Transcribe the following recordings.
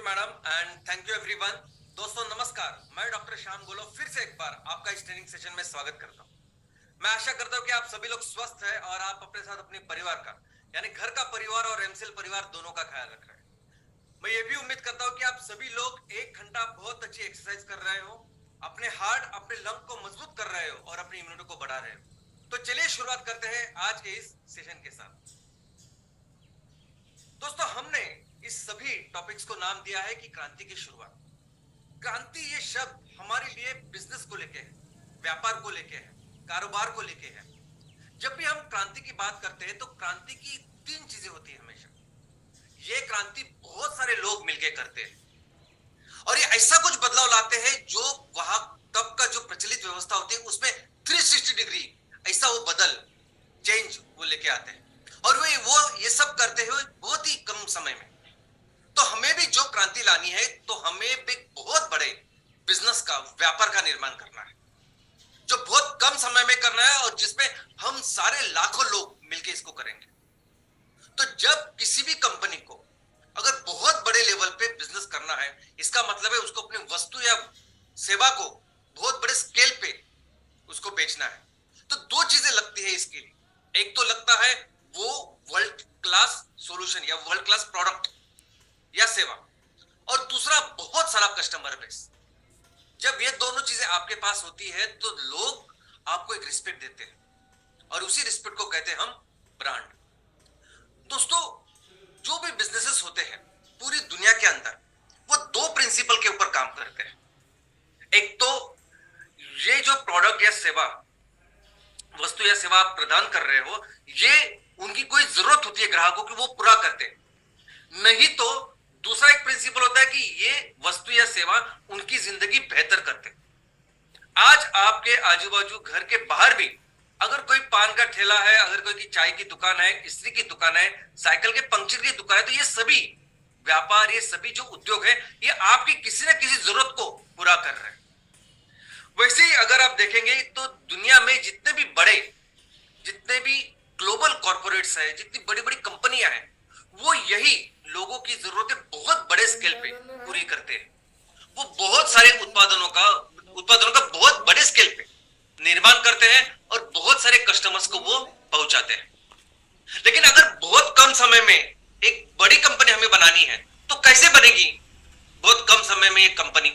You madam and thank you everyone. दोस्तों नमस्कार, मैं डॉक्टर श्याम गोलो फिर से एक बार आपका इस ट्रेनिंग सेशन में स्वागत करता हूं। मैं आशा करता हूं कि आप सभी लोग स्वस्थ हैं और आप अपने साथ अपने परिवार का यानी घर का परिवार और एमसीएल परिवार दोनों का ख्याल रख रहे हैं। मैं ये भी उम्मीद करता हूं कि आप सभी लोग 1 घंटा बहुत अच्छी एक्सरसाइज कर रहे हो, अपने हार्ट अपने लंग को मजबूत कर रहे हो और अपनी इम्यूनिटी को बढ़ा रहे हो। तो चलिए शुरुआत करते हैं आज के इस सेशन के साथ। दोस्तों हमने इस सभी टॉपिक्स को नाम दिया है कि क्रांति की शुरुआत। क्रांति ये शब्द हमारे लिए बिजनेस को लेके है, व्यापार को लेके है, कारोबार को लेके है। जब भी हम क्रांति की बात करते हैं तो क्रांति की 3 चीजें होती है हमेशा। ये क्रांति बहुत सारे लोग मिलके करते हैं और ये ऐसा कुछ बदलाव लाते हैं जो वहां तब का जो प्रचलित व्यवस्था होती है उसमें 360 डिग्री ऐसा वो बदल चेंज वो लेके आते हैं और वो ये सब करते हुए बहुत ही कम समय में। तो हमें भी जो क्रांति लानी है तो हमें भी बहुत बड़े बिजनेस का व्यापार का निर्माण करना है जो बहुत कम समय में करना है और जिसमें हम सारे लाखों लोग मिलकर इसको करेंगे। तो जब किसी भी कंपनी को अगर बहुत बड़े लेवल पे बिजनेस करना है इसका मतलब है उसको अपनी वस्तु या सेवा को बहुत बड़े स्केल पे उसको बेचना है। तो 2 चीजें लगती है इसके लिए। एक तो लगता है वो वर्ल्ड क्लास सॉल्यूशन या वर्ल्ड क्लास प्रोडक्ट या सेवा और दूसरा बहुत सारा कस्टमर बेस। जब ये दोनों चीजें आपके पास होती है तो लोग आपको एक रिस्पेक्ट देते हैं और उसी रिस्पेक्ट को कहते हैं हम ब्रांड। दोस्तों जो भी बिजनेसेस होते हैं पूरी दुनिया के अंदर वो 2 प्रिंसिपल के ऊपर काम करते हैं। एक तो ये जो प्रोडक्ट या सेवा वस्तु या सेवा आप प्रदान कर रहे हो ये उनकी कोई जरूरत होती है ग्राहकों की वो पूरा करते हैं, नहीं तो दूसरा एक प्रिंसिपल होता है कि ये वस्तु या सेवा उनकी जिंदगी बेहतर करते हैं। आज आपके आजू बाजू घर के बाहर भी अगर कोई पान का ठेला है, अगर कोई की चाय की दुकान है, इस्त्री की दुकान है, साइकिल के पंक्चर की दुकान है, तो ये सभी व्यापार ये सभी जो उद्योग है ये आपकी किसी ना किसी जरूरत को पूरा कर रहे हैं। वैसे ही अगर आप देखेंगे तो दुनिया में जितने भी ग्लोबल कॉर्पोरेट्स है, जितनी बड़ी बड़ी कंपनियां हैं वो यही लोगों की जरूरतें बहुत बड़े स्केल पे पूरी करते हैं। वो बहुत सारे उत्पादनों का बहुत बड़े स्केल पे निर्माण करते हैं और बहुत सारे कस्टमर्स को वो पहुंचाते हैं। लेकिन अगर बहुत कम समय में एक बड़ी कंपनी हमें बनानी है तो कैसे बनेगी बहुत कम समय में एक कंपनी?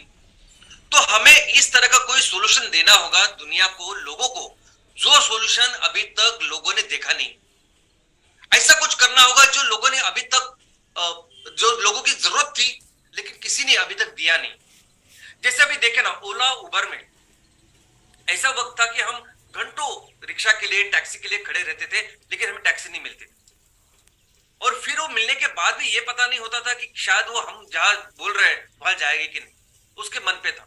तो हमें इस तरह का कोई सॉल्यूशन देना होगा दुनिया को, लोगों को, जो सॉल्यूशन अभी तक लोगों ने देखा नहीं। ऐसा कुछ करना होगा जो लोगों ने अभी तक जो लोगों की जरूरत थी लेकिन किसी ने अभी तक दिया नहीं। जैसे अभी देखे ना ओला उबर में ऐसा वक्त था कि हम घंटों रिक्शा के लिए टैक्सी के लिए खड़े रहते थे लेकिन हमें टैक्सी नहीं मिलती और फिर वो मिलने के बाद भी ये पता नहीं होता था कि शायद वो हम जहां बोल रहे हैं वहां जाएगी कि नहीं, उसके मन पे था।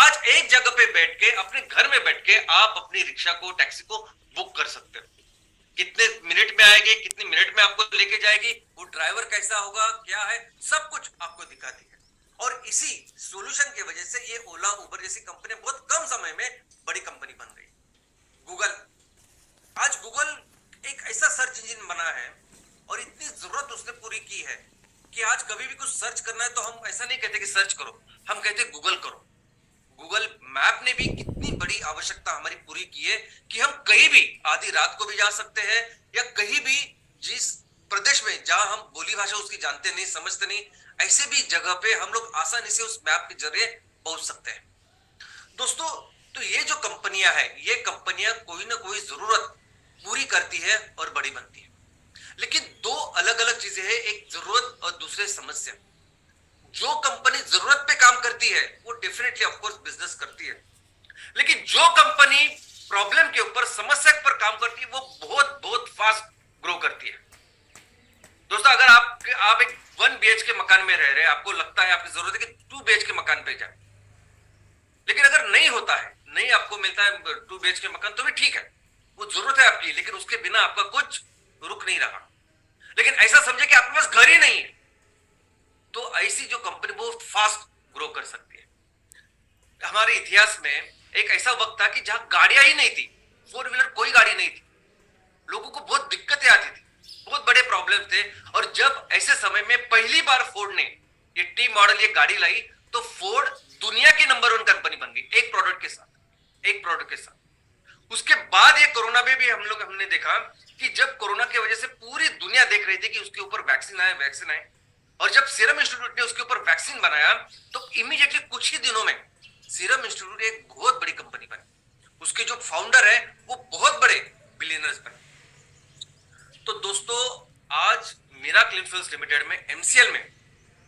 आज एक जगह पे बैठ के अपने घर में बैठ के आप अपनी रिक्शा को टैक्सी को बुक कर सकते हो। कितने मिनट में आएगी, कितने मिनट में आपको लेके जाएगी, वो ड्राइवर कैसा होगा, क्या है, सब कुछ आपको दिखाती है। और इसी सॉल्यूशन की वजह से ये ओला उबर जैसी कंपनी बहुत कम समय में बड़ी कंपनी बन गई। आज गूगल एक ऐसा सर्च इंजन बना है और इतनी जरूरत उसने पूरी की है कि आज कभी भी कुछ सर्च करना है तो हम ऐसा नहीं कहते कि सर्च करो, हम कहते गूगल करो। गूगल मैप ने भी कितनी बड़ी आवश्यकता हमारी पूरी की है कि हम कहीं भी आधी रात को भी जा सकते हैं या कहीं भी जिस प्रदेश में जहां हम बोली भाषा उसकी जानते नहीं, समझते नहीं, ऐसे भी जगह पे हम लोग आसानी से उस मैप के जरिए पहुंच सकते हैं। दोस्तों तो ये जो कंपनियां हैं ये कंपनियां कोई ना कोई जरूरत पूरी करती है और बड़ी बनती है। लेकिन 2 अलग अलग चीजें हैं, एक जरूरत और दूसरे समस्या। जो कंपनी जरूरत पे काम करती है वो डेफिनेटली ऑफ कोर्स बिजनेस करती है, लेकिन जो कंपनी प्रॉब्लम के ऊपर समस्या पर काम करती है वो बहुत बहुत फास्ट ग्रो करती है। दोस्तों अगर आप एक 1 BHK मकान में रह रहे हैं, आपको लगता है आपकी जरूरत है कि 2 BHK मकान पे जाए, लेकिन अगर नहीं होता है, नहीं आपको मिलता है 2 BHK मकान तो भी ठीक है, वो जरूरत है आपकी, लेकिन उसके बिना आपका कुछ रुक नहीं रहा। लेकिन ऐसा समझे कि आपके पास घर ही नहीं है तो ऐसी जो कंपनी बहुत फास्ट ग्रो कर सकती है। हमारे इतिहास में एक ऐसा वक्त था कि जहां गाड़ियां ही नहीं थी, 4 व्हीलर कोई गाड़ी नहीं थी, लोगों को बहुत दिक्कतें आती थी, बहुत बड़े प्रॉब्लम थे। और जब ऐसे समय में पहली बार फोर्ड ने ये टी मॉडल ये गाड़ी लाई तो फोर्ड दुनिया की नंबर 1 कंपनी बन गई एक प्रोडक्ट के साथ, एक प्रोडक्ट के साथ। उसके बाद ये कोरोना में भी हमने देखा कि जब कोरोना की वजह से पूरी दुनिया देख रही थी कि उसके ऊपर वैक्सीन आए, वैक्सीन आए, और जब सीरम इंस्टीट्यूट ने उसके ऊपर वैक्सीन बनाया तो इमीडिएटली कुछ ही दिनों में सीरम इंस्टीट्यूट एक बहुत बड़ी कंपनी बनी। उसके जो फाउंडर है वो बहुत बड़े बिलियनर्स बने। तो दोस्तों आज मीरा क्लीन फ्यूल्स लिमिटेड में, एमसीएल में,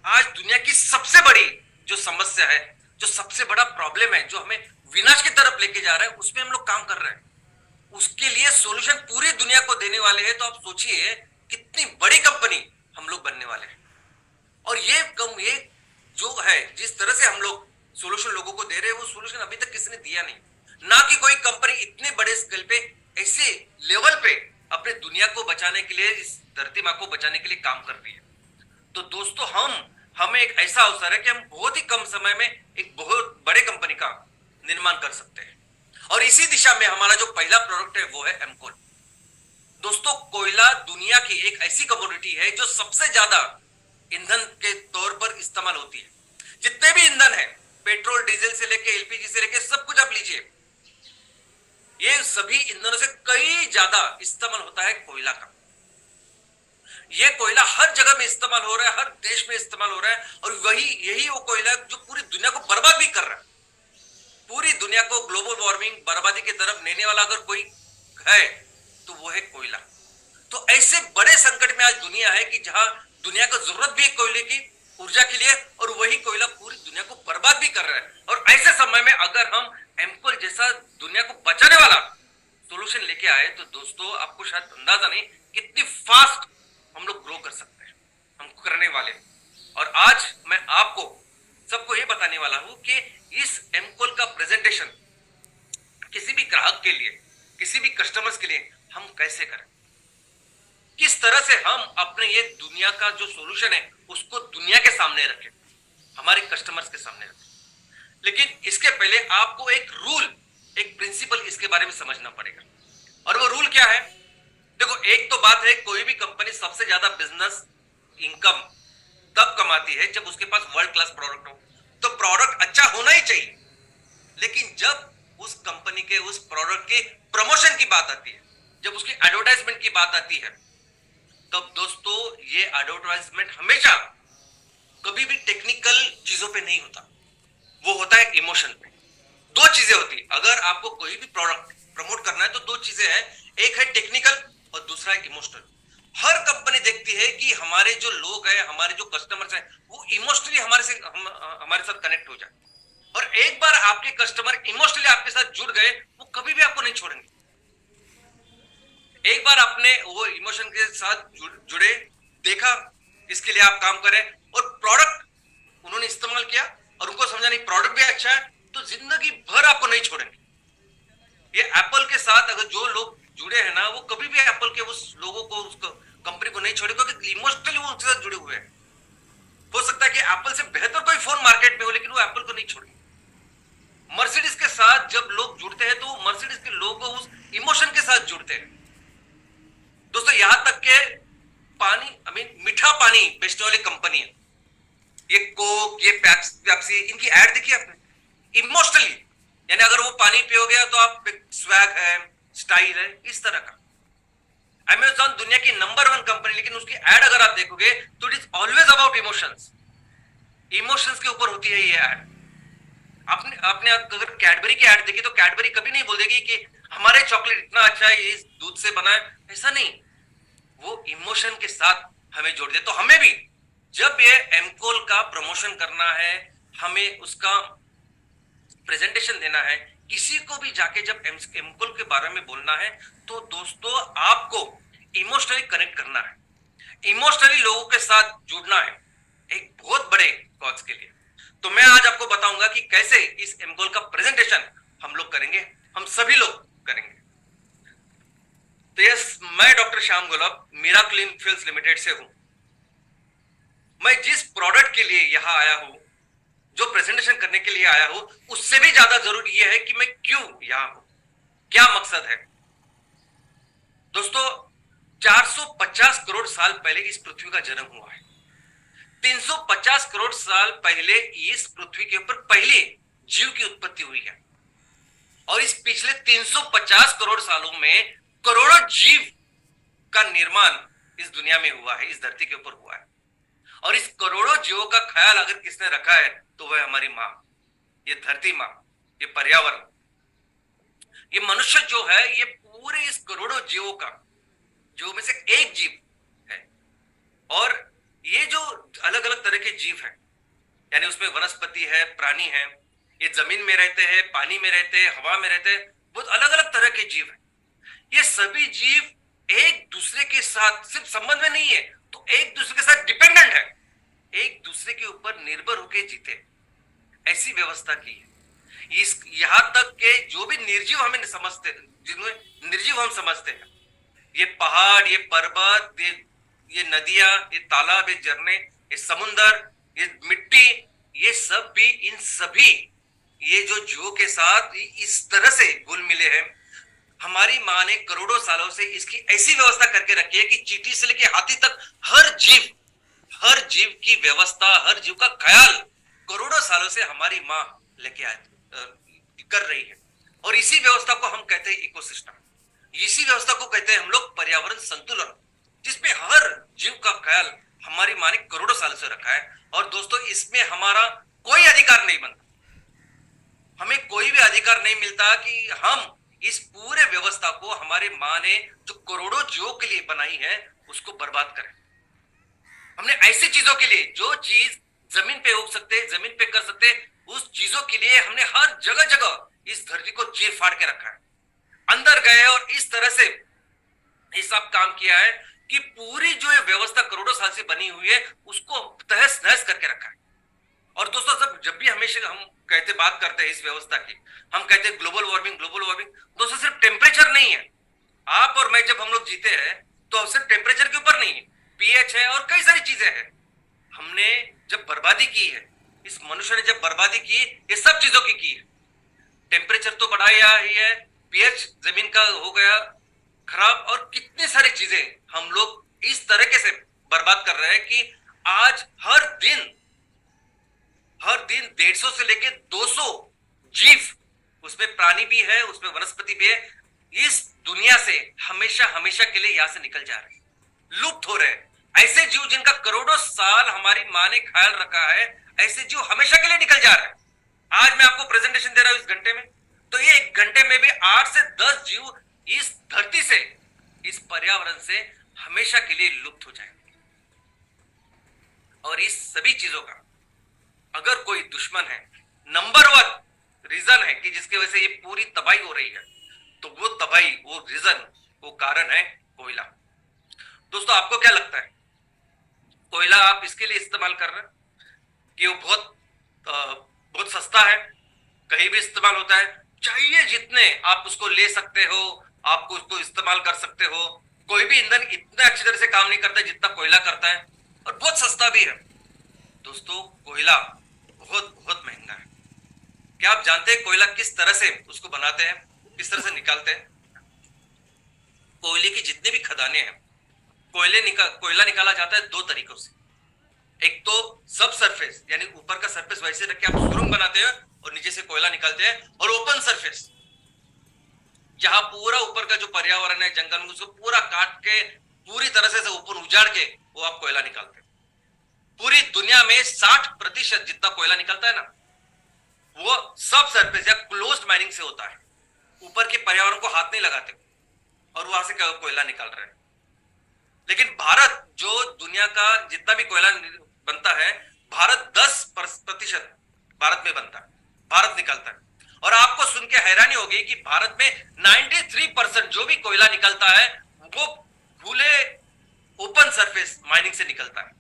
आज दुनिया की सबसे बड़ी जो समस्या है, जो सबसे बड़ा प्रॉब्लम है, जो हमें विनाश की तरफ लेके जा रहा है, उसमें हम लोग काम कर रहे हैं। उसके लिए सॉल्यूशन पूरी दुनिया को देने वाले हैं। तो आप सोचिए कितनी बड़ी कंपनी हम लोग बनने वाले हैं। और ये जो है, जिस तरह से हम लोग सॉल्यूशन लोगों को दे रहे हैं, वो सॉल्यूशन अभी तक किसी ने दिया नहीं। ना कि कोई कंपनी इतने बड़े स्केल पे, ऐसे लेवल पे अपने दुनिया को बचाने के लिए, इस धरती माँ को बचाने के लिए काम कर रही है। तो दोस्तों हमें एक ऐसा अवसर है कि हम बहुत ही कम समय में एक बहुत बड़े कंपनी का निर्माण कर सकते हैं। और इसी दिशा में हमारा जो पहला प्रोडक्ट है वो है एमकोल। दोस्तों कोयला दुनिया की एक ऐसी कमोडिटी है जो सबसे ज्यादा ईंधन के तौर पर इस्तेमाल होती है। जितने भी ईंधन है, पेट्रोल डीजल से लेके एलपीजी से लेके सब कुछ आप लीजिए, ये सभी ईंधनों से कई ज्यादा इस्तेमाल होता है कोयला का। ये कोयला हर जगह में इस्तेमाल हो रहा है, हर देश में इस्तेमाल हो रहा है, और यही वो कोयला जो पूरी दुनिया को बर्बाद भी कर रहा है। पूरी दुनिया को ग्लोबल वार्मिंग, बर्बादी की तरफ लेने वाला अगर कोई है तो वो है कोयला। तो ऐसे बड़े संकट में आज दुनिया है कि जहां दुनिया को जरूरत भी है कोयले की, ऊर्जा के लिए, और वही कोयला पूरी दुनिया को बर्बाद भी कर रहा है। और ऐसे समय में अगर हम एमकोल जैसा दुनिया को बचाने वाला सोल्यूशन लेके आए तो दोस्तों आपको शायद अंदाजा नहीं कितनी फास्ट हम लोग ग्रो कर सकते हैं, हम करने वाले। और आज मैं आपको सबको ये बताने वाला हूं कि इस एमकोल का प्रेजेंटेशन किसी भी ग्राहक के लिए, किसी भी कस्टमर्स के लिए हम कैसे करें, किस तरह से हम अपने ये दुनिया का जो सॉल्यूशन है उसको दुनिया के सामने रखें, हमारे कस्टमर्स के सामने रखें। लेकिन इसके पहले आपको एक रूल, एक प्रिंसिपल इसके बारे में समझना पड़ेगा। और वो रूल क्या है? देखो, एक तो बात है, कोई भी कंपनी सबसे ज्यादा बिजनेस इनकम तब कमाती है जब उसके पास वर्ल्ड क्लास प्रोडक्ट हो। तो प्रोडक्ट अच्छा होना ही चाहिए, लेकिन जब उस कंपनी के उस प्रोडक्ट के प्रमोशन की बात आती है, जब उसकी एडवर्टाइजमेंट की बात आती है, तब दोस्तों ये एडवर्टाइजमेंट हमेशा कभी भी टेक्निकल चीजों पे नहीं होता, वो होता है इमोशन पे। दो चीजें होती है, अगर आपको कोई भी प्रोडक्ट प्रमोट करना है तो दो चीजें हैं, एक है टेक्निकल और दूसरा है इमोशनल। हर कंपनी देखती है कि हमारे जो लोग हैं, हमारे जो कस्टमर्स हैं, वो इमोशनली हमारे साथ कनेक्ट हो जाए। और एक बार आपके कस्टमर इमोशनली आपके साथ जुड़ गए, वो कभी भी आपको नहीं छोड़ेंगे। एक बार आपने वो इमोशन के साथ जुड़े, देखा, इसके लिए आप काम करें, और प्रोडक्ट उन्होंने इस्तेमाल किया और उनको समझा नहीं प्रोडक्ट भी अच्छा है, तो जिंदगी भर आपको नहीं छोड़ेंगे। ये एप्पल के साथ अगर जो लोग जुड़े हैं ना, वो कभी भी एप्पल के उस लोगों को, उस कंपनी को नहीं छोड़े, क्योंकि इमोशनली वो उसके साथ जुड़े हुए हैं। हो सकता है कि एप्पल से बेहतर कोई फोन मार्केट में हो, लेकिन वो एप्पल को नहीं छोड़ेंगे। मर्सिडीज के साथ जब लोग जुड़ते हैं तो मर्सिडीज के लोग उस इमोशन के साथ जुड़ते हैं। दोस्तों यहां तक के पानी, मीठा पानी बेचने वाली कंपनी है, ये कोक, ये पेप्सी, इनकी एड देखी आपने? इमोशनली, यानी अगर वो पानी पियोगे तो आप स्वैग है, स्टाइल है, इस तरह का। अमेज़न दुनिया की नंबर 1 कंपनी, लेकिन उसकी एड अगर आप देखोगे तो it is always about emotions. Emotions के ऊपर होती है ये एड। आपने अगर कैडबरी की एड देखी तो कैडबरी कभी नहीं बोलेगी कि हमारे चॉकलेट इतना अच्छा है, ये इस दूध से बना है, ऐसा नहीं। वो इमोशन के साथ हमें जोड़ दे। तो हमें भी जब ये एमकोल का प्रमोशन करना है, हमें उसका प्रेजेंटेशन देना है, किसी को भी जाके जब एमकोल के बारे में बोलना है, तो दोस्तों आपको इमोशनली कनेक्ट करना है, इमोशनली लोगों के साथ जुड़ना है एक बहुत बड़े कॉज के लिए। तो मैं आज आपको बताऊंगा कि कैसे इस एमकोल का प्रेजेंटेशन हम लोग करेंगे, हम सभी लोग करेंगे। तो यस, मैं doctor Shyam Golab Meera clean fuels limited से हूं। मैं जिस प्रोडक्ट के लिए यहां आया हूं, जो प्रेजेंटेशन करने के लिए आया हूं, उससे भी ज्यादा जरूरी यह है कि मैं क्यों यहां हूं, क्या मकसद है। दोस्तों 450 करोड़ साल पहले इस पृथ्वी का जन्म हुआ है। 350 करोड़ साल पहले इस पृथ्वी के ऊपर पहले जीव की उत्पत्ति हुई है, और इस पिछले 350 करोड़ सालों में करोड़ों जीव का निर्माण इस दुनिया में हुआ है, इस धरती के ऊपर हुआ है। और इस करोड़ों जीवों का ख्याल अगर किसने रखा है तो वह हमारी मां, ये धरती मां, ये पर्यावरण, ये मनुष्य जो है, ये पूरे इस करोड़ों जीवों का जो में से एक जीव है। और ये जो अलग अलग तरह के जीव हैं, यानी उसमें वनस्पति है, प्राणी है, ये जमीन में रहते हैं, पानी में रहते हैं, हवा में रहते हैं, बहुत अलग अलग तरह के जीव हैं। ये सभी जीव एक दूसरे के साथ सिर्फ संबंध में नहीं है, तो एक दूसरे के साथ डिपेंडेंट है, एक दूसरे के ऊपर निर्भर होकर जीते, ऐसी व्यवस्था की है। इस यहां तक के जो भी निर्जीव हमें समझते, जिन्हें निर्जीव हम समझते हैं, ये पहाड़, ये पर्वत, ये नदियां, ये तालाब, ये झरने, ये समुंदर, ये मिट्टी, ये सब भी, इन सभी ये जो जीवों के साथ इस तरह से घुल मिले हैं। हमारी मां ने करोड़ों सालों से इसकी ऐसी व्यवस्था करके रखी है कि चींटी से लेके हाथी तक हर जीव की व्यवस्था, हर जीव का ख्याल करोड़ों सालों से हमारी मां लेके कर रही है। और इसी व्यवस्था को हम कहते हैं इकोसिस्टम, इसी व्यवस्था को कहते हैं हम लोग पर्यावरण संतुलन, जिसमें हर जीव का ख्याल हमारी मां ने करोड़ों सालों से रखा है। और दोस्तों, इसमें हमारा कोई अधिकार नहीं बनता, हमें कोई भी अधिकार नहीं मिलता कि हम इस पूरे व्यवस्था को हमारी मां ने जो करोड़ों जीवों के लिए बनाई है उसको बर्बाद करें। हमने ऐसी चीजों के लिए, जो चीज जमीन पे उग सकते, जमीन पे कर सकते, उस चीजों के लिए हमने हर जगह जगह इस धरती को चीर फाड़ के रखा है, अंदर गए और इस तरह से ये सब काम किया है कि पूरी जो ये व्यवस्था करोड़ों साल से बनी हुई है उसको तहस नहस करके रखा है। और दोस्तों, जब भी हमेशा हम कहते, बात करते हैं इस व्यवस्था की, हम कहते हैं ग्लोबल वार्मिंग, ग्लोबल वार्मिंग। दोस्तों, सिर्फ टेम्परेचर नहीं है, आप और मैं जब हम लोग जीते हैं तो सिर्फ टेम्परेचर के ऊपर नहीं है, पीएच है और कई सारी चीजें हैं। हमने जब बर्बादी की है, इस मनुष्य ने जब बर्बादी की, ये सब चीजों की है। टेम्परेचर तो बढ़ाया ही है, पीएच जमीन का हो गया खराब, और कितनी सारी चीजें हम लोग इस तरीके से बर्बाद कर रहे हैं कि आज हर दिन 150 से लेके 200 जीव, उसमें प्राणी भी है, उसमें वनस्पति भी है, इस दुनिया से हमेशा हमेशा के लिए यहां से निकल जा रहे हैं, लुप्त हो रहे हैं। ऐसे जीव जिनका करोड़ों साल हमारी मां ने ख्याल रखा है, ऐसे जीव हमेशा के लिए निकल जा रहे हैं। आज मैं आपको प्रेजेंटेशन दे रहा हूं इस घंटे में, तो ये एक घंटे में भी 8 से 10 जीव इस धरती से, इस पर्यावरण से हमेशा के लिए लुप्त हो जाएंगे। और इस सभी चीजों का अगर कोई दुश्मन है, नंबर 1 रीजन है कि जिसकी वजह से ये पूरी तबाही हो रही है, तो वो तबाही, वो रीजन, वो कारण है कोयला। दोस्तों, आपको क्या लगता है, कोयला आप इसके लिए इस्तेमाल कर रहे हैं कि वो बहुत सस्ता है, कहीं भी इस्तेमाल होता है, चाहिए जितने आप उसको ले सकते हो, आप उसको इस्तेमाल कर सकते हो। कोई भी ईंधन इतना अच्छी तरह से काम नहीं करता जितना कोयला करता है, और बहुत सस्ता भी है। दोस्तों, कोयला बहुत बहुत महंगा है। क्या आप जानते हैं कोयला किस तरह से उसको बनाते हैं, किस तरह से निकालते हैं? कोयले की जितने भी खदानें हैं, कोयला निकाला जाता है 2 तरीकों से। एक तो सब सरफेस, यानी ऊपर का सरफेस वैसे रख के आप सुरंग बनाते हैं और नीचे से कोयला निकालते हैं, और ओपन सरफेस, जहां पूरा ऊपर का जो पर्यावरण है, जंगल, उसको पूरा काट के पूरी तरह से ऊपर उजाड़ के वो आप कोयला निकालते हैं। पूरी दुनिया में 60% जितना कोयला निकलता है ना, वो सब सरफेस या क्लोज्ड माइनिंग से होता है। ऊपर के पर्यावरण को हाथ नहीं लगाते और वहां से कोयला निकाल रहे हैं। लेकिन भारत, जो दुनिया का जितना भी कोयला बनता है, भारत 10% भारत में बनता है, भारत निकलता है। और आपको सुन के हैरानी होगी कि भारत में 93% जो भी कोयला निकलता है वो खुले ओपन सरफेस माइनिंग से निकलता है।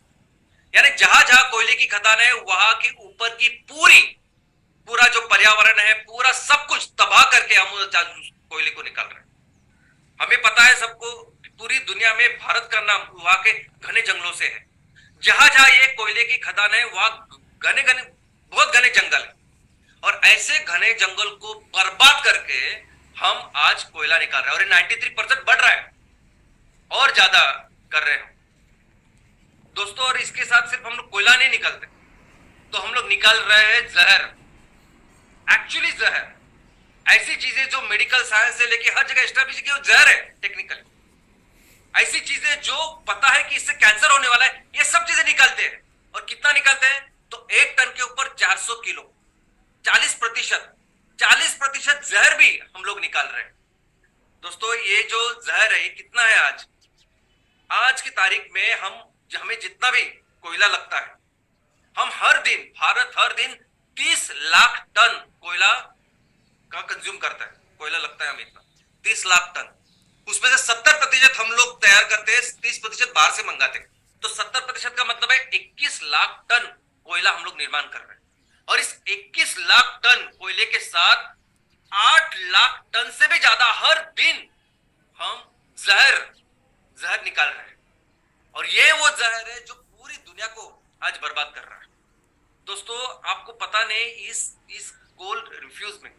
यानी जहां जहां कोयले की खदान है, वहां के ऊपर की पूरा जो पर्यावरण है, पूरा सब कुछ तबाह करके हम कोयले को निकाल रहे हैं। हमें पता है सबको, पूरी दुनिया में भारत का नाम वहां के घने जंगलों से है। जहां जहां ये कोयले की खदान है, वहां बहुत घने जंगल है, और ऐसे घने जंगल को बर्बाद करके हम आज कोयला निकाल रहे हैं, और ये 93% बढ़ रहा है और ज्यादा कर रहे हैं। दोस्तों, और इसके साथ सिर्फ हम लोग कोयला नहीं निकालते, तो हम लोग निकाल रहे हैं जहर, एक्चुअली जहर, ऐसी चीजें जो मेडिकल साइंस से लेके हर जगह एस्टैब्लिश की वो जहर है टेक्निकली, ऐसी चीजें जो पता है कि इससे कैंसर होने वाला है, ये सब चीजें निकालते हैं। और कितना निकालते हैं? तो 1 टन के ऊपर 400 किलो, 40%, 40% जहर भी हम लोग निकाल रहे हैं। दोस्तों, ये जो जहर है ये कितना है? आज की तारीख में हमें जितना भी कोयला लगता है, हम हर दिन, भारत हर दिन 30 लाख टन कोयला का कंज्यूम करता है, कोयला लगता है हमें इतना, 30 लाख टन। उसमें से 70% हम लोग तैयार करते हैं, 30% बाहर से मंगाते हैं। तो 70% का मतलब है 21 लाख टन कोयला हम लोग निर्माण कर रहे हैं। और इस 21 लाख टन कोयले के साथ 8 लाख टन से भी ज्यादा हर दिन हम जहर निकाल रहे हैं। और ये वो जहर है जो पूरी दुनिया को आज बर्बाद कर रहा है। दोस्तों, आपको पता नहीं इस कोल रिफ्यूज में,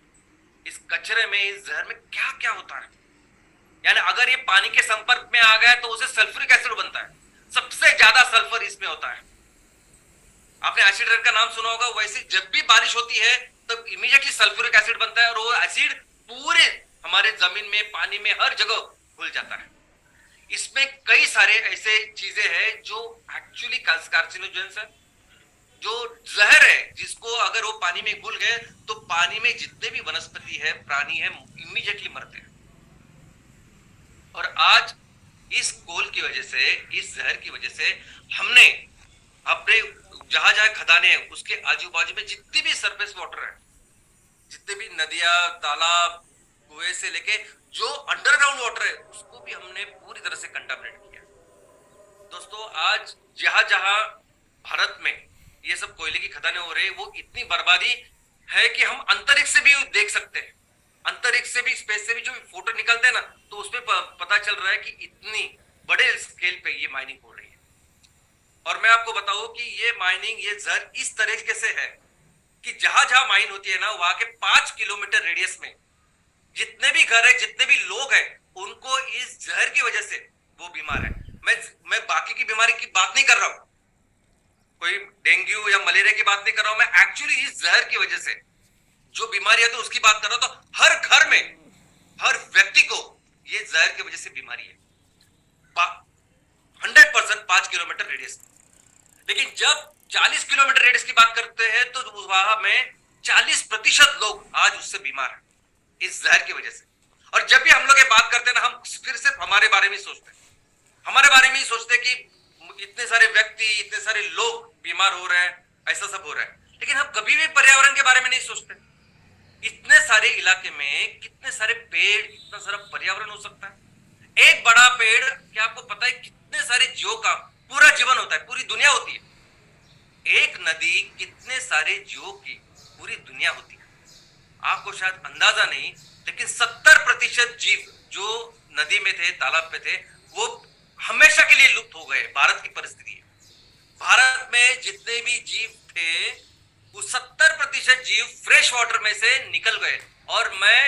इस कचरे में, इस जहर में क्या क्या होता है। यानी अगर ये पानी के संपर्क में आ गया तो उसे सल्फ्यूरिक एसिड बनता है, सबसे ज्यादा सल्फर इसमें होता है। आपने एसिड रेन का नाम सुना होगा, वैसे जब भी बारिश होती है तब इमीडिएटली सल्फ्यूरिक एसिड बनता है और वो एसिड पूरे हमारे जमीन में, पानी में, हर जगह घुल जाता है। इसमें कई सारे ऐसे चीजें हैं जो एक्चुअली कार्सिनोजेंस है, जो जहर है, जिसको अगर वो पानी में घुल गए तो पानी में जितने भी वनस्पति है, प्राणी है, इमीडिएटली मरते हैं। और आज इस कोल की वजह से, इस जहर की वजह से हमने अपने जहां जहां खदानें हैं उसके आजू बाजू में जितनी भी सरफेस वाटर है, जितने भी नदियां, तालाब, कुएं से लेके जो अंडरग्राउंड वाटर है, उसको भी हमने पूरी तरह से कंटामिनेट किया। दोस्तों, आज जहां जहां भारत में ये सब कोयले की खदानें हो रही है, वो इतनी बर्बादी है कि हम अंतरिक्ष से भी देख सकते हैं। अंतरिक्ष से भी, स्पेस से भी जो फोटो निकलते हैं ना, तो उसमें पता चल रहा है कि इतनी बड़े स्केल पे ये माइनिंग हो रही है। और मैं आपको बताऊं कि ये माइनिंग, ये जहर इस तरीके से है कि जहां जहां माइन होती है ना, वहां के 5 किलोमीटर रेडियस में जितने भी घर है, जितने भी लोग हैं, उनको इस जहर की वजह से वो बीमार है। मैं बाकी की बीमारी की बात नहीं कर रहा हूं, कोई डेंगू या मलेरिया की बात नहीं कर रहा हूं, मैं एक्चुअली इस जहर की वजह से जो बीमारी है तो उसकी बात कर रहा हूं। तो हर घर में, हर व्यक्ति को ये जहर की वजह से बीमारी है, 100% 5 किलोमीटर रेडियस। लेकिन जब 40 किलोमीटर रेडियस की बात करते हैं तो वहां में 40% लोग आज उससे बीमार हैं इस जहर की वजह से। और जब भी हम लोग ये बात करते हैं ना, हम फिर सिर्फ हमारे बारे में सोचते हैं, हमारे बारे में ही सोचते हैं कि इतने सारे व्यक्ति, इतने सारे लोग बीमार हो रहे हैं, ऐसा सब हो रहा है। लेकिन हम कभी भी पर्यावरण के बारे में नहीं सोचते। इतने सारे इलाके में कितने सारे पेड़, कितना सारा पर्यावरण हो सकता है। एक बड़ा पेड़, क्या आपको पता है कितने सारे जीवों का पूरा जीवन होता है, पूरी दुनिया होती है। एक नदी कितने सारे जीवों की पूरी दुनिया होती है। आपको शायद अंदाजा नहीं, लेकिन 70% जीव जो नदी में थे, तालाब पे थे, वो हमेशा के लिए लुप्त हो गए। भारत की परिस्थिति है, भारत में जितने भी जीव थे वो 70% जीव फ्रेश वाटर में से निकल गए। और मैं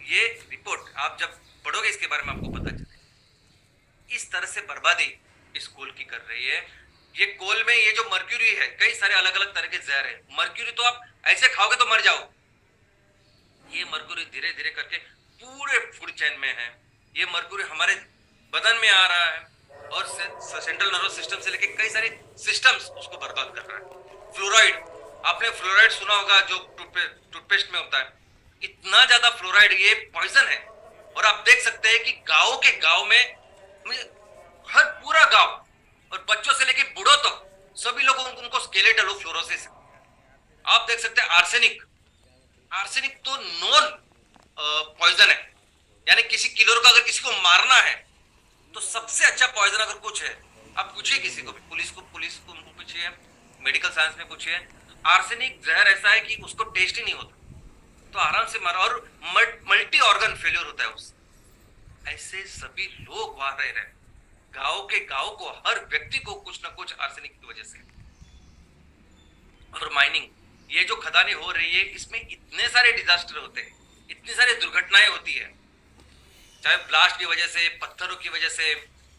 ये रिपोर्ट आप जब पढ़ोगे इसके बारे में आपको पता चले। इस तरह से बर्बादी इस कोल की कर रही है। ये कोल में ये जो मर्क्यूरी है, कई सारे अलग अलग तरह के जहर है। मर्क्यूरी तो आप ऐसे खाओगे तो मर जाओ। ये मर्क्यूरी धीरे धीरे करके पूरे फूड चेन में है। ये मर्क्यूरी हमारे बदन में आ रहा है और सेंट्रल नर्वस सिस्टम से लेके कई सारे सिस्टम्स उसको बर्बाद कर रहा है। फ्लोराइड, आपने फ्लोराइड सुना होगा, जो टूथपेस्ट में होता है। इतना ज्यादा फ्लोराइड, ये पॉइजन है। और आप देख सकते हैं कि गांव के गांव में, हर पूरा गांव और बच्चों से लेके बूढ़ों तक सभी लोगों उनको स्केलेटल फ्लोरोसिस। आप देख सकते हैं आर्सेनिक, आर्सेनिक तो नॉन पॉइजन है। यानी किसी किलर को अगर किसी को मारना है तो सबसे अच्छा पॉइजन अगर कुछ है, आप पूछिए किसी को भी, पुलिस को उनको पूछिए, मेडिकल साइंस में पूछिए, आर्सेनिक जहर ऐसा है कि उसको टेस्ट ही नहीं होता, तो आराम से मारा। और मल्टी ऑर्गन फेलियर होता है उससे। ऐसे सभी लोग वहां रह रहे हैं, गांव के गांव को, हर व्यक्ति को कुछ ना कुछ आर्सेनिक की वजह से। और माइनिंग, ये जो खदानें हो रही है, इसमें इतने सारे डिजास्टर होते हैं, इतनी सारी दुर्घटनाएं होती है, चाहे ब्लास्ट की वजह से, पत्थरों की वजह से,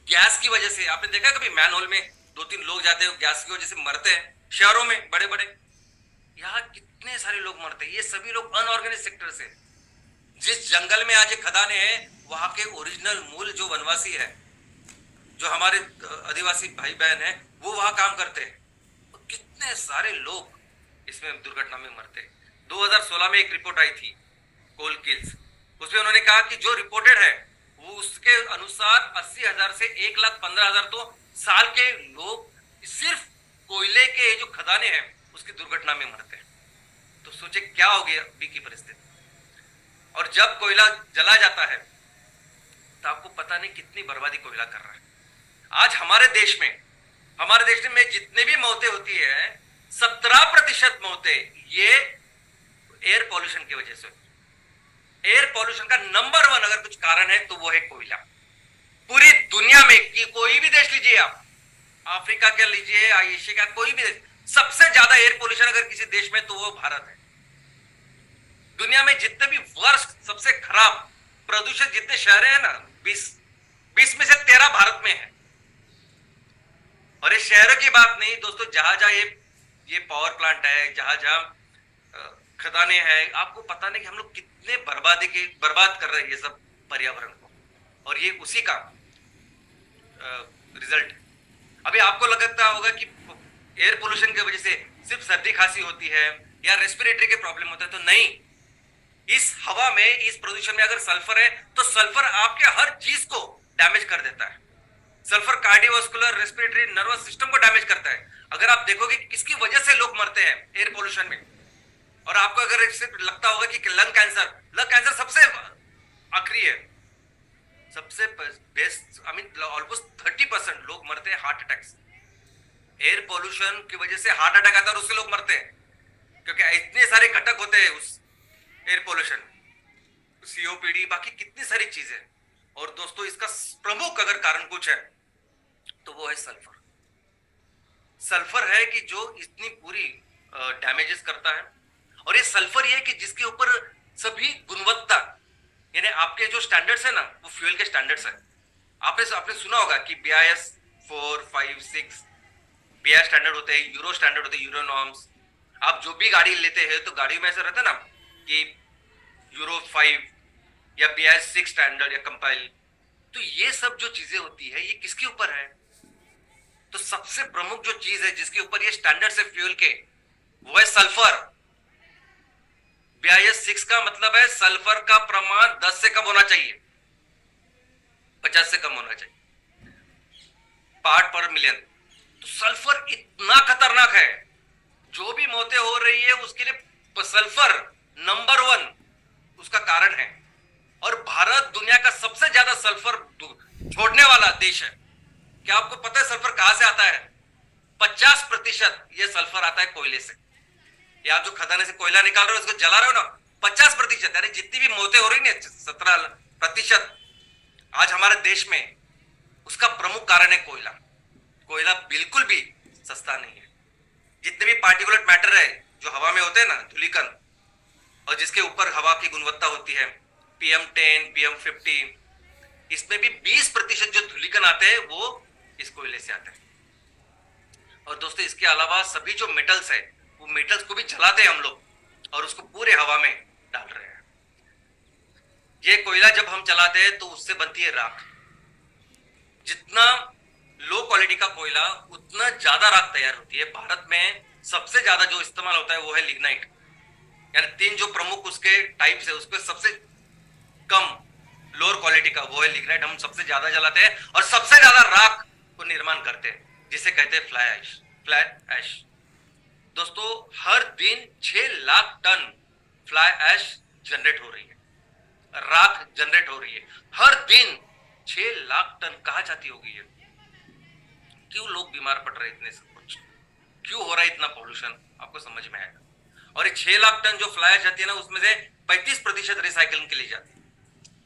गैस की वजह से। आपने देखा कभी मैनहोल में दो तीन लोग जाते हैं गैस की वजह से मरते हैं शहरों में बड़े बड़े, यहाँ कितने सारे लोग मरते हैं। ये सभी लोग अनऑर्गेनाइज सेक्टर से। जिस जंगल में आज ये खदानें हैं, वहां के ओरिजिनल मूल जो वनवासी है, जो हमारे आदिवासी भाई बहन है, वो वहां काम करते हैं। तो कितने सारे लोग इसमें दुर्घटना में मरते हैं। 2016 में एक रिपोर्ट आई थी कोल किल्स, उसमें उन्होंने कहा कि जो रिपोर्टेड है वो उसके अनुसार 80,000 से 1,15,000 तो साल के लोग सिर्फ कोयले के जो खदानें हैं उसकी दुर्घटना में मरते हैं। तो सोचे क्या हो गया अभी की परिस्थिति। और जब कोयला जला जाता है तो आपको पता नहीं कितनी बर्बादी कोयला कर रहा है। आज हमारे देश में जितने भी मौतें होती है, 17% मौतें ये एयर पॉल्यूशन की वजह से। एयर पॉल्यूशन का नंबर 1 अगर कुछ कारण है तो वो है कोयला। पूरी दुनिया में कि कोई भी देश लीजिए आप, अफ्रीका के लीजिए, एशिया का कोई भी देश, सबसे ज्यादा एयर पॉल्यूशन अगर किसी देश में तो वो भारत है। दुनिया में जितने भी वर्ष सबसे खराब प्रदूषण जितने शहर हैं ना, 20 में से 13 भारत में है। और ये शहरों की बात नहीं दोस्तों, जहां जहां ये पावर प्लांट है, जहां जहां खदानें हैं, आपको पता नहीं कि हम लोग कितने बर्बाद कर रहे हैं ये सब पर्यावरण को। और ये उसी का रिजल्ट है। अभी आपको लगता होगा कि एयर पोल्यूशन की वजह से सिर्फ सर्दी खांसी होती है या रेस्पिरेटरी के प्रॉब्लम होता है, तो नहीं। इस हवा में, इस प्रदूषण में अगर सल्फर है तो सल्फर आपके हर चीज को डैमेज कर देता है। Sulphur cardiovascular, respiratory, nervous system को डैमेज करता है। अगर आप देखोगे किसकी वजह से लोग मरते हैं एयर पोल्यूशन में, और आपको अगर लगता होगा कि लंग कैंसर सबसे आखिरी है, सबसे बेस्ट, आई मीन ऑलमोस्ट 30% लोग मरते हैं हार्ट अटैक से। एयर पोल्यूशन की वजह से हार्ट अटैक आता है और उससे लोग मरते हैं, क्योंकि इतने सारे घटक होते हैं उस एयर पोल्यूशन, सीओपीडी, बाकी कितनी सारी चीजें। और दोस्तों इसका प्रमुख अगर कारण कुछ है तो वो है सल्फर। सल्फर है कि जो इतनी पूरी डैमेजेस करता है। और ये सल्फर ये है कि जिसके ऊपर सभी गुणवत्ता, यानी आपके जो स्टैंडर्ड्स है ना, वो फ्यूल के स्टैंडर्ड्स है। आपने सुना होगा कि BIS 4, 5, 6 BIS स्टैंडर्ड होते हैं, यूरो स्टैंडर्ड होते हैं, यूरो नॉर्म्स। आप जो भी गाड़ी लेते हैं तो गाड़ी में ऐसा रहता है ना कि यूरो 5 या BIS 6 स्टैंडर्ड या कंपाइल। तो ये सब जो चीजें होती है ये किसके ऊपर है? तो सबसे प्रमुख जो चीज है जिसके ऊपर ये स्टैंडर्ड है फ्यूल के, वो है सल्फर। BIS 6 का मतलब है सल्फर का प्रमाण 10 से कम होना चाहिए, 50 से कम होना चाहिए पार्ट पर मिलियन। तो सल्फर इतना खतरनाक है, जो भी मौतें हो रही है उसके लिए सल्फर नंबर 1 उसका कारण है। और भारत दुनिया का सबसे ज्यादा सल्फर छोड़ने वाला देश है। क्या आपको पता है सल्फर कहां से आता है? 50% ये सल्फर आता है कोयले से। या जो खदाने से कोयला निकाल रहे हो, उसको जला रहे हो ना, 50%, यानी जितनी भी मौतें हो रही है 17% आज हमारे देश में, उसका प्रमुख कारण है कोयला। कोयला बिल्कुल भी सस्ता नहीं है। जितने भी पार्टिकुलेट मैटर है जो हवा में होते हैं ना, धूलिकण, और जिसके ऊपर हवा की गुणवत्ता होती है, PM10, PM50, इसमें भी 20% जो धूलिकण आते हैं वो इस कोयले से आते हैं। और दोस्तों इसके अलावा सभी जो मेटल्स है, वो मेटल्स को भी जलाते हैं हम लोग और उसको पूरे हवा में डाल रहे हैं। ये कोयला जब हम जलाते हैं तो उससे बनती है राख। जितना लो क्वालिटी का कोयला उतना ज्यादा राख तैयार होती है। भारत में सबसे ज्यादा जो इस्तेमाल होता है वो है लिग्नाइट, यानी 3 जो प्रमुख उसके टाइप्स है, उसके सबसे कम लोअर क्वालिटी का वो है लिग्नाइट। हम सबसे ज्यादा जलाते हैं और सबसे ज्यादा राख को निर्माण करते हैं, जिसे कहते हैं फ्लाई ऐश। दोस्तों हर दिन 6 lakh ton fly ash generate हो रही है, राख जनरेट हो रही है हर दिन 6 लाख टन। कहां जाती होगी ये? क्यों लोग बीमार पड़ रहे हैं इतने सब कुछ, क्यों हो रहा है इतना पॉल्यूशन, आपको समझ में आएगा। और ये 6 लाख टन जो फ्लाई ऐश जाती है ना, उसमें से 35% रिसाइकलिंग के लिए जाती है,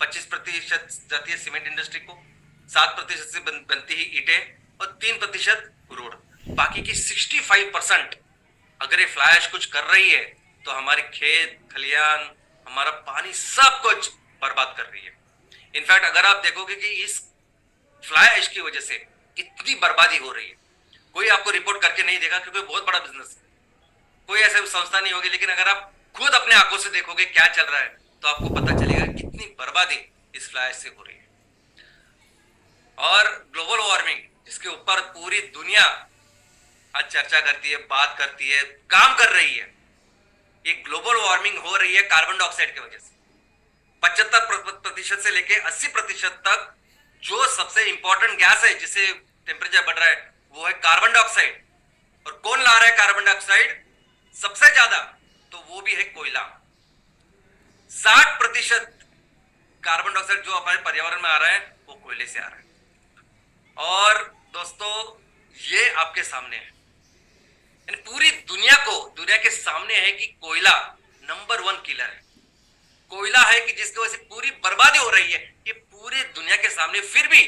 25% जाती है सीमेंट इंडस्ट्री को, 7% से बनती है ईंटें और 3% रोड। बाकी की 65% अगर ये फ्लाई ऐश कुछ कर रही है तो हमारे खेत खलियान, हमारा पानी, सब कुछ बर्बाद कर रही है। इनफैक्ट अगर आप देखोगे कि इस फ्लाई ऐश की वजह से कितनी बर्बादी हो रही है, कोई आपको रिपोर्ट करके नहीं देगा क्योंकि बहुत बड़ा बिजनेस है, कोई ऐसी संस्था नहीं होगी। लेकिन अगर आप खुद अपने आंखों से देखोगे क्या चल रहा है तो आपको पता चलेगा कितनी बर्बादी इस फ्लाई ऐश से हो रही है। और ग्लोबल वार्मिंग जिसके ऊपर पूरी दुनिया आज चर्चा करती है, बात करती है, काम कर रही है, ये ग्लोबल वार्मिंग हो रही है कार्बन डाइऑक्साइड की वजह से। 75% से लेके 80% तक जो सबसे इंपॉर्टेंट गैस है जिससे टेम्परेचर बढ़ रहा है वो है कार्बन डाइऑक्साइड। और कौन ला रहा है कार्बन डाइऑक्साइड सबसे ज्यादा? तो वो भी है कोयला। 60% कार्बन डाइऑक्साइड जो हमारे पर्यावरण में आ रहा है वो कोयले से आ रहा है। और दोस्तों ये आपके सामने है, यानी पूरी दुनिया के सामने है कि कोयला नंबर 1 किलर है। कोयला है कि जिसकी वजह से पूरी बर्बादी हो रही है, ये पूरी दुनिया के सामने। फिर भी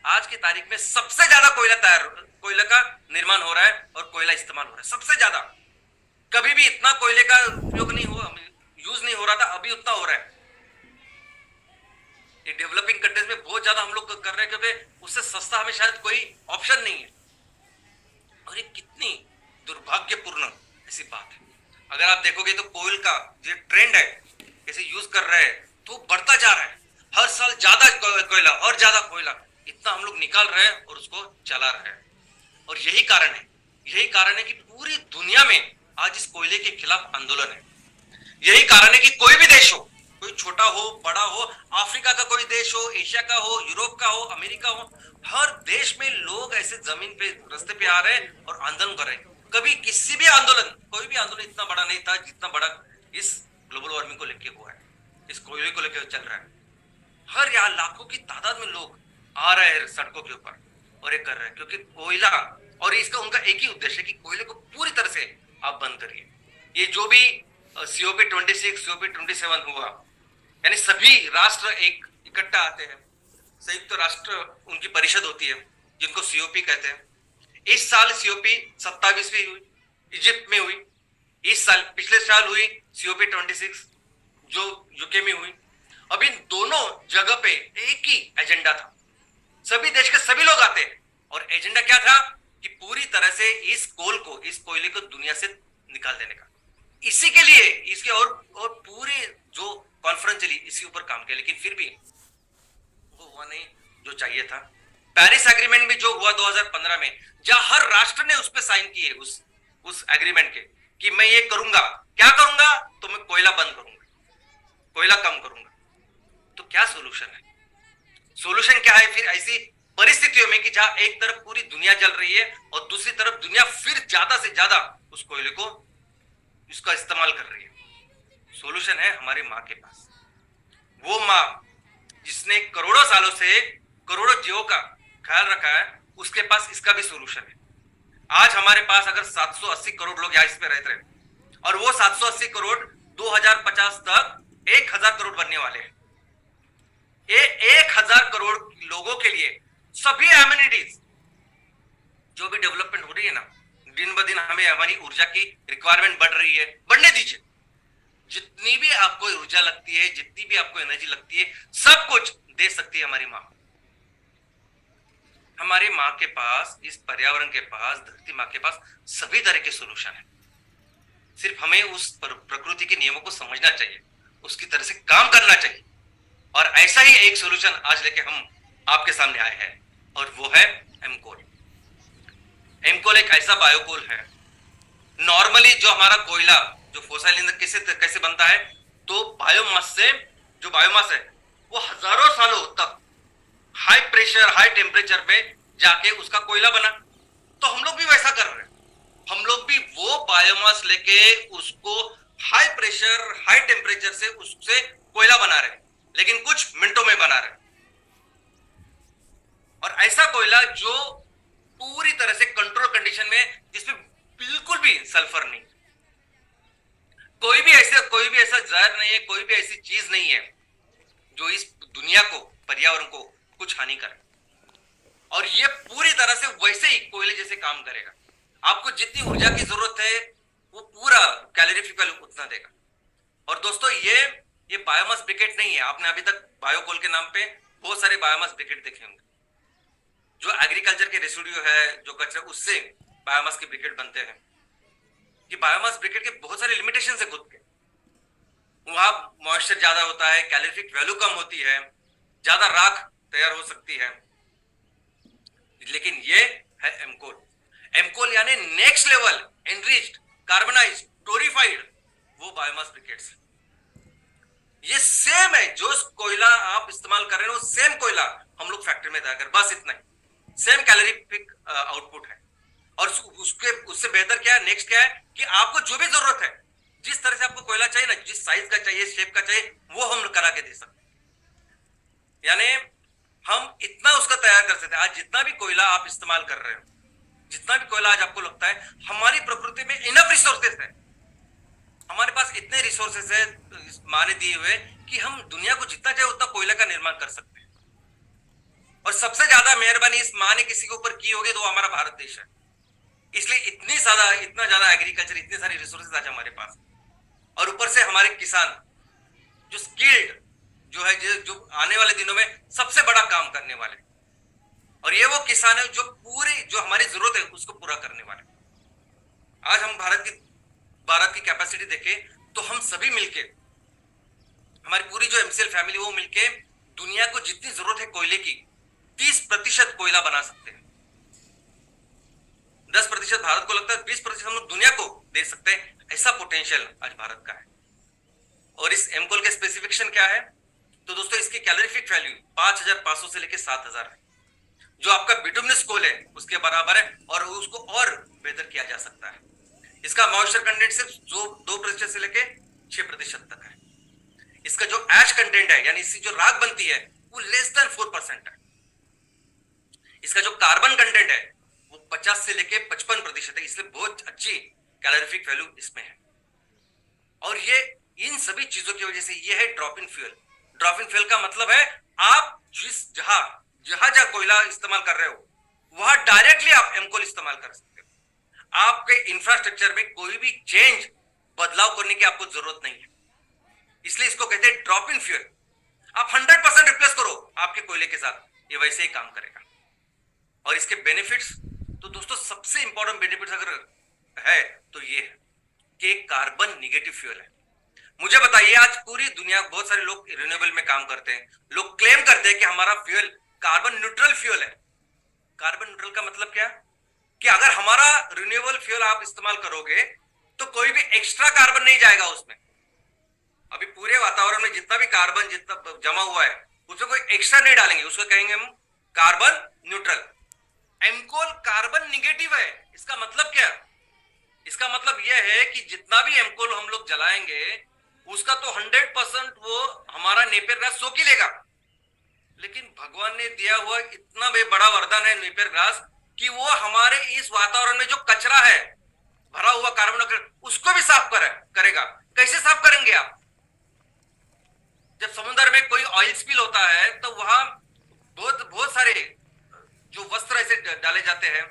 आज की तारीख में सबसे ज्यादा कोयला का निर्माण हो रहा है और कोयला इस्तेमाल हो रहा है सबसे ज्यादा। कभी भी इतना कोयले का उपयोग यूज नहीं हो रहा था, अभी उतना हो रहा है। ये डेवलपिंग कंट्रीज में बहुत ज्यादा हम लोग कर रहे हैं क्योंकि उससे सस्ता हमें शायद कोई ऑप्शन नहीं है। और ये कितनी दुर्भाग्यपूर्ण ऐसी बात है। अगर आप देखोगे तो कोयल का जो ट्रेंड है कैसे यूज कर रहे हैं तो बढ़ता जा रहा है। हर साल ज्यादा कोयला और ज्यादा कोयला इतना हम लोग निकाल रहे हैं और उसको चला रहे हैं। और यही कारण है कि पूरी दुनिया में आज इस कोयले के खिलाफ आंदोलन है। यही कारण है कि कोई भी देश हो, कोई छोटा हो बड़ा हो, अफ्रीका का कोई देश हो, एशिया का हो, यूरोप का हो, अमेरिका हो, हर देश में लोग ऐसे जमीन पे रास्ते पे आ रहे हैं और आंदोलन कर रहे हैं। कभी कोई भी आंदोलन इतना बड़ा नहीं था जितना बड़ा इस ग्लोबल वार्मिंग को लेके हुआ है, इस कोयले को लेकर चल रहा है। हर यहाँ लाखों की तादाद में लोग आ रहे हैं सड़कों के ऊपर और ये कर रहे हैं क्योंकि कोयला, और इसका उनका एक ही उद्देश्य है कि कोयले को पूरी तरह से आप बंद करिए। ये जो भी COP26 COP27 हुआ, यानी सभी राष्ट्र एक इकट्ठा आते हैं, संयुक्त राष्ट्र उनकी परिषद होती है जिनको COP कहते हैं। इस साल COP 27वीं हुई, इजिप्ट में हुई। इस साल पिछले साल हुई COP26 जो यूके में हुई। अब इन दोनों जगह पे एक ही एजेंडा था, सभी देश के सभी लोग आते हैं और एजेंडा क्या था कि पूरी तरह से इस कोयले को दुनिया से निकाल देने का। इसी के लिए इसके और पूरे जो कॉन्फ्रेंस चली इसी ऊपर काम किया, लेकिन फिर भी वो हुआ नहीं जो चाहिए था। पेरिस एग्रीमेंट में जो हुआ 2015 में, जहां हर राष्ट्र ने उस पर साइन किए उस एग्रीमेंट के कि मैं ये करूंगा, क्या करूंगा, तो मैं कोयला बंद करूंगा, कोयला कम करूंगा। तो क्या सोल्यूशन है? सोल्यूशन क्या है फिर ऐसी परिस्थितियों में कि जहां एक तरफ पूरी दुनिया जल रही है और दूसरी तरफ दुनिया फिर ज्यादा से ज्यादा उस कोयले को इसका इस्तेमाल कर रही है? सोल्यूशन है हमारी माँ के पास। वो माँ जिसने करोड़ों सालों से करोड़ों जीवों का ख्याल रखा है, उसके पास इसका भी सोल्यूशन है। आज हमारे पास अगर 780 करोड़ लोग यहाँ इस पे रहते हैं और वो 780 करोड़ 2050 तक 1000 करोड़ बनने वाले हैं। ये 1000 करोड़ लोगों के लिए सभी एमिनिटीज जो भी डेवलपमेंट हो रही है ना, दिन ब दिन हमें हमारी ऊर्जा की रिक्वायरमेंट बढ़ रही है, बढ़ने दीजिए। जितनी भी आपको ऊर्जा लगती है, जितनी भी आपको एनर्जी लगती है, सब कुछ दे सकती है हमारी माँ। हमारी माँ के पास, इस पर्यावरण के पास, धरती माँ के पास सभी तरह के सोल्यूशन है। सिर्फ हमें उस प्रकृति के नियमों को समझना चाहिए, उसकी तरह से काम करना चाहिए। और ऐसा ही एक सोल्यूशन आज लेके हम आपके सामने आए हैं और वो है एमकोल। एमकोल एक ऐसा बायोकोल है। नॉर्मली जो हमारा कोयला, जो फोसिल ईंधन कैसे बनता है, तो बायोमास से, जो बायोमास है वो हजारों सालों तक हाई प्रेशर, हाई टेम्परेचर पे जाके उसका कोयला बना। तो हम लोग भी वैसा कर रहे हैं। हम लोग भी वो बायोमास लेके उसको हाई प्रेशर, हाई टेम्परेचर से उससे कोयला बना रहे हैं, लेकिन कुछ मिनटों में बना रहे हैं। और ऐसा कोयला जो पूरी तरह से कंट्रोल कंडीशन में, जिसमें बिल्कुल भी सल्फर नहीं, कोई भी ऐसा जहर नहीं है, कोई भी ऐसी चीज नहीं है जो इस दुनिया को, पर्यावरण को कुछ हानि करे। और ये पूरी तरह से वैसे ही कोयले जैसे काम करेगा। आपको जितनी ऊर्जा की जरूरत है वो पूरा कैलोरीफिक उतना देगा। और दोस्तों ये बायोमास ब्रिकेट नहीं है। आपने अभी तक बायोकोल के नाम पे बहुत सारे बायोमास ब्रिकेट देखे होंगे। जो एग्रीकल्चर के रेसिड्यू है, जो कचरा, उससे बायोमास के ब्रिकेट बनते हैं। कि बायोमास ब्रिकेट के बहुत सारे लिमिटेशन है खुद के। वहां मॉइस्चर ज्यादा होता है, कैलोरीफिक वैल्यू कम होती है, ज्यादा राख तैयार हो सकती है। लेकिन ये है एमकोल। एमकोल यानी नेक्स्ट लेवल एनरिच्ड, कार्बनाइज्ड, टोरिफाइड, वो बायोमास ब्रिकेट्स। ये सेम है जो कोयला आप इस्तेमाल कर रहे हो, सेम कोयला हम लोग फैक्ट्री में तैयार कर, बस इतना ही, सेम कैलोरीफिक आउटपुट है। और उससे बेहतर क्या है, नेक्स्ट क्या है कि आपको जो भी जरूरत है, जिस तरह से आपको कोयला चाहिए ना, जिस साइज का चाहिए, शेप का चाहिए, वो हम करा के दे सकते हैं। यानी हम इतना उसका तैयार कर सकते हैं। आज जितना भी कोयला आप इस्तेमाल कर रहे हो, जितना भी कोयला आज आपको लगता है, हमारी प्रकृति में इनफ रिसोर्सेस है, हमारे पास इतने रिसोर्सेस है माने दिए हुए कि हम दुनिया को जितना चाहे उतना कोयला का निर्माण कर सकते हैं। और सबसे ज्यादा मेहरबानी इस माँ ने किसी के ऊपर की होगी तो हमारा भारत देश है। इसलिए इतना ज्यादा एग्रीकल्चर, इतने सारे रिसोर्सेज आज हमारे पास। और ऊपर से हमारे किसान जो स्किल्ड, जो है, जो आने वाले दिनों में सबसे बड़ा काम करने वाले, और ये वो किसान है जो पूरी जो हमारी जरूरत है उसको पूरा करने वाले। आज हम भारत की कैपेसिटी देखें तो हम सभी मिलके, हमारी पूरी जो एमसीएल फैमिली, वो मिलके दुनिया को जितनी जरूरत है कोयले की, 30% कोयला बना सकते हैं। 10% भारत को लगता है, 20% हम लोग दुनिया को दे सकते हैं। ऐसा पोटेंशियल आज भारत का है। और इस एमकोल के स्पेसिफिकेशन क्या है, तो दोस्तों इसकी कैलोरीफिक वैल्यू 5500 से लेकर 7000 है, जो आपका बिटुमिनस कोल है उसके बराबर है, और उसको और बेहतर किया जा सकता है। इसका मॉइस्चर कंटेंट सिर्फ 2% से लेकर 6% तक है। इसका जो ऐश कंटेंट है, यानी इसकी जो राख बनती है, वो लेस देन 4% है। इसका जो कार्बन कंटेंट है वो 50 से लेकर 55% है, इसलिए बहुत अच्छी कैलोरीफिक वैल्यू इसमें है। और ये इन सभी चीजों की वजह से ये है drop in fuel. Drop in fuel का मतलब है आप जहां कोयला इस्तेमाल कर रहे हो, वहां डायरेक्टली आप एमकोल इस्तेमाल कर सकते हो। आपके इंफ्रास्ट्रक्चर में कोई भी चेंज, बदलाव करने की आपको जरूरत नहीं है। इसलिए इसको कहते हैं ड्रॉप इन फ्यूल। आप 100% रिप्लेस करो आपके कोयले के साथ, ये वैसे ही काम करेगा। और इसके बेनिफिट्स, तो दोस्तों सबसे इंपॉर्टेंट बेनिफिट्स अगर है तो ये है कि कार्बन निगेटिव फ्यूल है। मुझे बताइए, आज पूरी दुनिया, बहुत सारे लोग रिन्यूएबल में काम करते हैं, लोग क्लेम करते हैं कि हमारा फ्यूल कार्बन न्यूट्रल फ्यूल है। कार्बन न्यूट्रल का मतलब क्या, कि अगर हमारा रिन्यूएबल फ्यूल आप इस्तेमाल करोगे तो कोई भी एक्स्ट्रा कार्बन नहीं जाएगा उसमें। अभी पूरे वातावरण में जितना भी कार्बन जितना जमा हुआ है उसमें कोई एक्स्ट्रा नहीं डालेंगे, उसको कहेंगे हम कार्बन न्यूट्रल। एमकोल कार्बन निगेटिव है। इसका मतलब क्या, इसका मतलब यह है कि जितना भी एमकोल हम लोग जलाएंगे उसका तो 100% वो हमारा नेपियर ग्रास सोख ही लेगा। लेकिन भगवान ने दिया हुआ इतना बड़ा वरदान है नेपियर ग्रास कि वो हमारे इस वातावरण में जो कचरा है, भरा हुआ कार्बन डाइऑक्साइड, उसको भी साफ करेगा। कैसे साफ करेंगे आप, जब समुद्र में कोई ऑयल स्पिल होता है तो वहां बहुत सारे जो वस्त्र ऐसे डाले जाते हैं,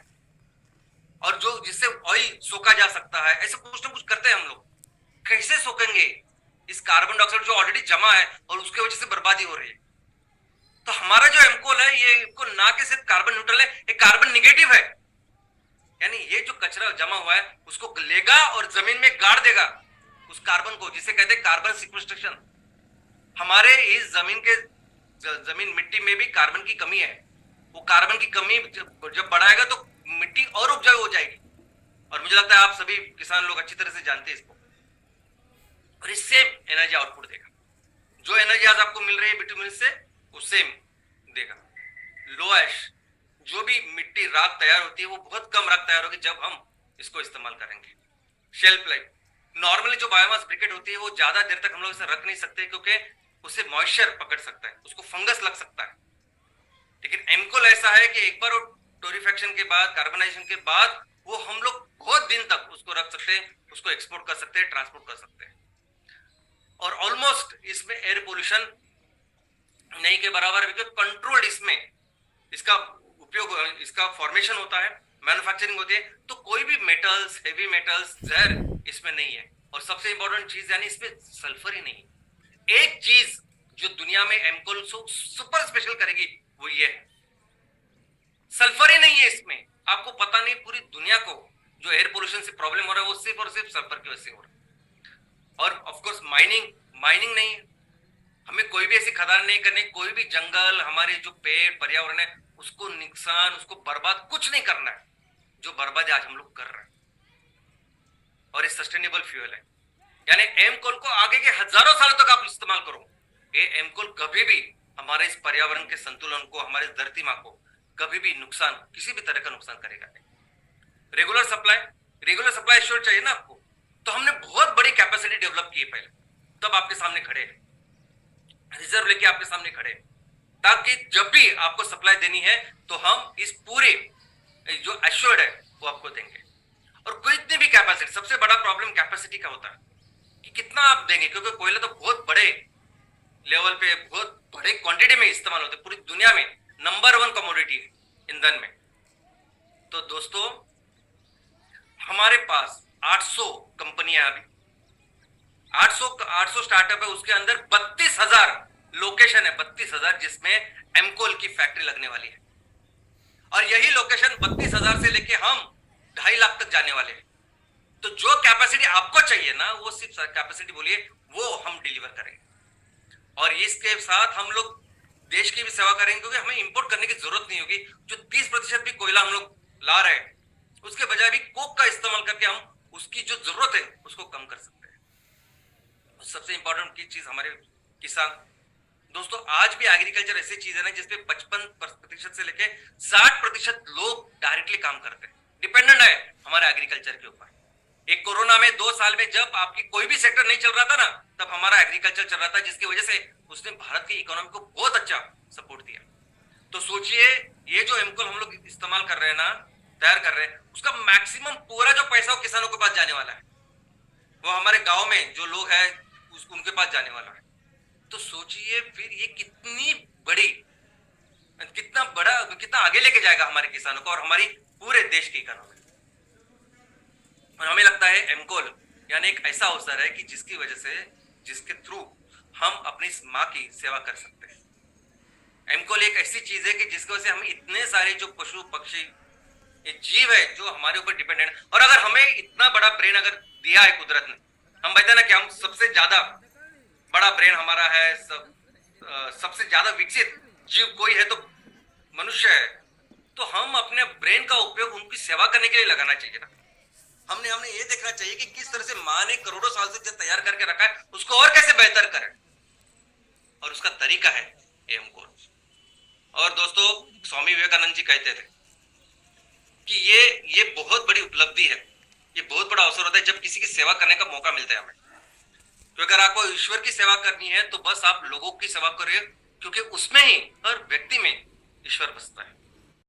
और जो जिससे ऑयल सोखा जा सकता है, ऐसे कुछ ना कुछ करते हैं हम लोग। कैसे सोखेंगे इस कार्बन डाइऑक्साइड जो ऑलरेडी जमा है और उसके वजह से बर्बादी हो रही है। तो हमारा जो एमकोल है ये ना कि सिर्फ कार्बन न्यूट्रल है, ये कार्बन निगेटिव है। यानी ये जो कचरा जमा हुआ है उसको लेगा और जमीन में गाड़ देगा उस कार्बन को, जिसे कहते हैं कार्बन सिक्वेस्ट्रेशन। हमारे इस जमीन मिट्टी में भी कार्बन की कमी है। वो कार्बन की कमी जब बढ़ाएगा तो मिट्टी और उपजाऊ हो जाएगी। और मुझे लगता है आप सभी किसान लोग अच्छी तरह से जानते हैं इसको। और इससे एनर्जी आउटपुट देगा। जो एनर्जी आज आपको मिल रही है बिटुमिन से, उससे देगा। लो एश, जो भी मिट्टी राख तैयार होती है वो बहुत कम राख तैयार होगी जब हम इसको इस्तेमाल करेंगे। शेल्फ लाइफ, नॉर्मली जो बायोमास ब्रिकेट होती है वो ज्यादा देर तक हम लोग इसे रख नहीं सकते क्योंकि उसे मॉइस्चर पकड़ सकता है, उसको फंगस लग सकता है। लेकिन एमकोल ऐसा है कि एक बार टोरिफेक्शन के बाद, कार्बनाइजेशन के बाद, वो हम लोग बहुत दिन तक उसको रख सकते हैं, उसको एक्सपोर्ट कर सकते हैं, ट्रांसपोर्ट कर सकते हैं। और ऑलमोस्ट इसमें एयर पोल्यूशन नहीं के बराबर है, क्योंकि कंट्रोल्ड इसमें इसका उपयोग, इसका फॉर्मेशन होता है, मैन्युफैक्चरिंग होती है। तो कोई भी मेटल्स, हेवी मेटल्स, जहर इसमें नहीं है। और सबसे इंपॉर्टेंट चीज, यानी इसमें सल्फर ही नहीं। एक चीज जो दुनिया में एमकोल सुपर स्पेशल करेगी वो ये है सल्फर ही नहीं है इसमें। आपको पता नहीं पूरी दुनिया को जो एयर पोल्यूशन से प्रॉब्लम हो रहा है वो सिर्फ और सिर्फ सल्फर की वजह से हो रहा है। और ऑफ कोर्स माइनिंग माइनिंग नहीं है, हमें कोई भी ऐसी खदान नहीं करनी, कोई भी जंगल, हमारे जो पेड़ पर्यावरण है उसको नुकसान, उसको बर्बाद कुछ नहीं करना है, जो बर्बाद आज हम लोग कर रहे हैं। और ये सस्टेनेबल फ्यूल है, यानी एम कोल को आगे के हजारों सालों तक आप इस्तेमाल करो, ये एम कोल कभी भी हमारे इस पर्यावरण के संतुलन को, हमारे धरती माँ को कभी भी नुकसान, किसी भी तरह का नुकसान करेगा नहीं। रेगुलर सप्लाई एश्योर चाहिए ना आपको, तो हमने बहुत बड़ी कैपेसिटी डेवलप की है पहले, तब आपके सामने खड़े हैं, रिजर्व लेके आपके सामने खड़े, ताकि जब भी आपको सप्लाई देनी है तो हम इस पूरे जो एश्योर्ड है वो आपको देंगे। और कितनी भी कैपेसिटी, सबसे बड़ा प्रॉब्लम कैपेसिटी का होता है कि कितना आप देंगे, क्योंकि कोयला तो बहुत बड़े लेवल पे, बहुत बड़े क्वांटिटी में इस्तेमाल होते हैं, पूरी दुनिया में नंबर 1 कमोडिटी है ईंधन में। तो दोस्तों हमारे पास 800 कंपनियां, अभी 800 स्टार्टअप है, उसके अंदर 32,000 लोकेशन है, 32,000 जिसमें एमकोल की फैक्ट्री लगने वाली है। और यही लोकेशन 32,000 से लेके हम 2.5 लाख तक जाने वाले हैं। तो जो कैपेसिटी आपको चाहिए ना, वो सिर्फ कैपेसिटी बोलिए, वो हम डिलीवर करेंगे। और इसके साथ हम लोग देश की भी सेवा करेंगे, क्योंकि हमें इंपोर्ट करने की जरूरत नहीं होगी। जो 30% भी कोयला हम लोग ला रहे हैं, उसके बजाय भी कोक का इस्तेमाल करके हम उसकी जो जरूरत है उसको कम कर सकते हैं। सबसे इंपॉर्टेंट की चीज हमारे किसान दोस्तों, आज भी एग्रीकल्चर ऐसी चीज है ना जिसपे 55% से लेके 60% लोग डायरेक्टली काम करते हैं, डिपेंडेंट है हमारे एग्रीकल्चर के ऊपर। एक कोरोना में 2 साल में जब आपकी कोई भी सेक्टर नहीं चल रहा था ना, तब हमारा एग्रीकल्चर चल रहा था, जिसकी वजह से उसने भारत की इकोनॉमी को बहुत अच्छा सपोर्ट दिया। तो सोचिए, ये जो एमकोल हम लोग इस्तेमाल कर रहे हैं ना, तैयार कर रहे हैं, उसका मैक्सिमम पूरा जो पैसा वो किसानों के पास जाने वाला है, वो हमारे गांव में जो लोग हैं उनके पास जाने वाला है। तो सोचिए फिर ये कितना आगे लेके जाएगा हमारे किसानों को और हमारी पूरे देश की इकोनॉमी। और हमें लगता है एमकोल यानी एक ऐसा अवसर है कि जिसकी वजह से, जिसके थ्रू हम अपनी माँ की सेवा कर सकते हैं। एमकोल एक ऐसी चीज है कि जिसकी वजह से हम इतने सारे जो पशु पक्षी, ये जीव है जो हमारे ऊपर डिपेंडेंट, और अगर हमें इतना बड़ा ब्रेन अगर दिया है कुदरत ने, हम कहते हैं ना कि हम सबसे ज्यादा बड़ा ब्रेन हमारा है, सबसे ज्यादा विकसित जीव कोई है तो मनुष्य है, तो हम अपने ब्रेन का उपयोग उनकी सेवा करने के लिए लगाना चाहिए ना। हमने ये देखना चाहिए कि किस तरह से माँ ने करोड़ों साल से जो तैयार करके रखा है उसको और कैसे बेहतर करें, और उसका तरीका है एमकोल। और दोस्तों स्वामी विवेकानंद जी कहते थे कि ये बहुत बड़ी उपलब्धि है, ये बहुत बड़ा अवसर होता है जब किसी की सेवा करने का मौका मिलता है हमें। तो अगर आपको ईश्वर की सेवा करनी है तो बस आप लोगों की सेवा करिए, क्योंकि उसमें ही हर व्यक्ति में ईश्वर बसता है।